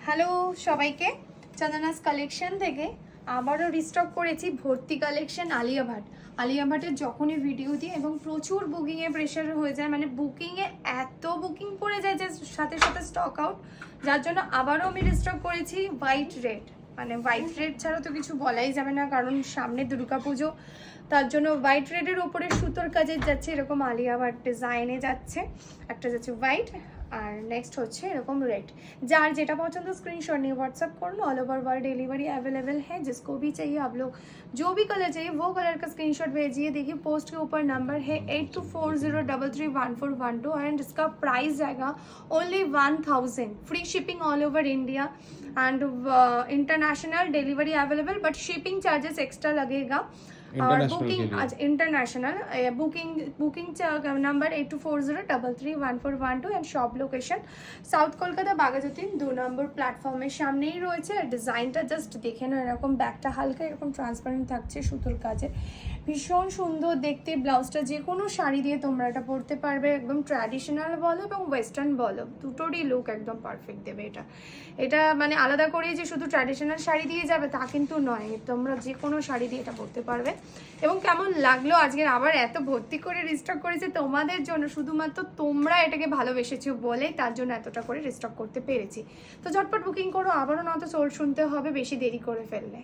Hello সবাইকে, চন্দনাস collection থেকে আবারও রিস্টক করেছি ভর্তি কালেকশন আলিয়া ভাটের যখনই ভিডিও দিই এবং প্রচুর বুকিংয়ে প্রেশার হয়ে যায়, মানে বুকিংয়ে এত বুকিং পড়ে যায় যে সাথে সাথে স্টক আউট, যার জন্য আবারও আমি রিস্টক করেছি হোয়াইট রেড। মানে হোয়াইট রেড ছাড়া তো কিছু বলাই যাবে না, কারণ সামনে দুর্গাপুজো, তার জন্য হোয়াইট রেডের ওপরে সুতোর কাজের যাচ্ছে, এরকম আলিয়া ভাট ডিজাইনে যাচ্ছে। একটা যাচ্ছে হোয়াইট আর নেক্সট হচ্ছে এরকম रेड। যার যেটা পছন্দ स्क्रीनशॉट नहीं व्हाट्सअप कर लो, all over world delivery available है। जिसको भी चाहिए आप लोग जो भी कलर चाहिए वो कलर का स्क्रीनशॉट भेजिए। देखिए पोस्ट के ऊपर नंबर है 8240331412 एंड इसका प्राइस जाएगा only 1000। Free shipping all over India and international delivery available, but shipping charges extra लगेगा। और booking international booking number 8240331412 and shop location south Kolkata Baghajatin 2 নম্বর প্ল্যাটফর্মের সামনেই রয়েছে। আর ডিজাইনটা জাস্ট দেখে নাও, এরকম ব্যাকটা হালকা এরকম ট্রান্সপারেন্ট থাকছে সুতোর কাজে, ভীষণ সুন্দর দেখতে। ব্লাউজটা যে কোনো শাড়ি দিয়ে তোমরা এটা পরতে পারবে, একদম ট্র্যাডিশনাল বলো এবং ওয়েস্টার্ন বলো দুটোরই লুক একদম পারফেক্ট দেবে। এটা মানে আলাদা করে যে শুধু ট্র্যাডিশনাল শাড়ি দিয়ে যাবে তা কিন্তু নয়, তোমরা যে কোনো শাড়ি দিয়ে এটা পরতে পারবে। এবং কেমন লাগলো আজকের আবার এত ভর্তি করে রিস্টক করেছে তোমাদের জন্য, শুধুমাত্র তোমরা এটাকে ভালোবেসেছো বলেই তার জন্য এতটা করে রিস্টক করতে পেরেছি। তো ঝটপট বুকিং করো, আবারও নয়তো সোল্ড শুনতে হবে বেশি দেরি করে ফেললে।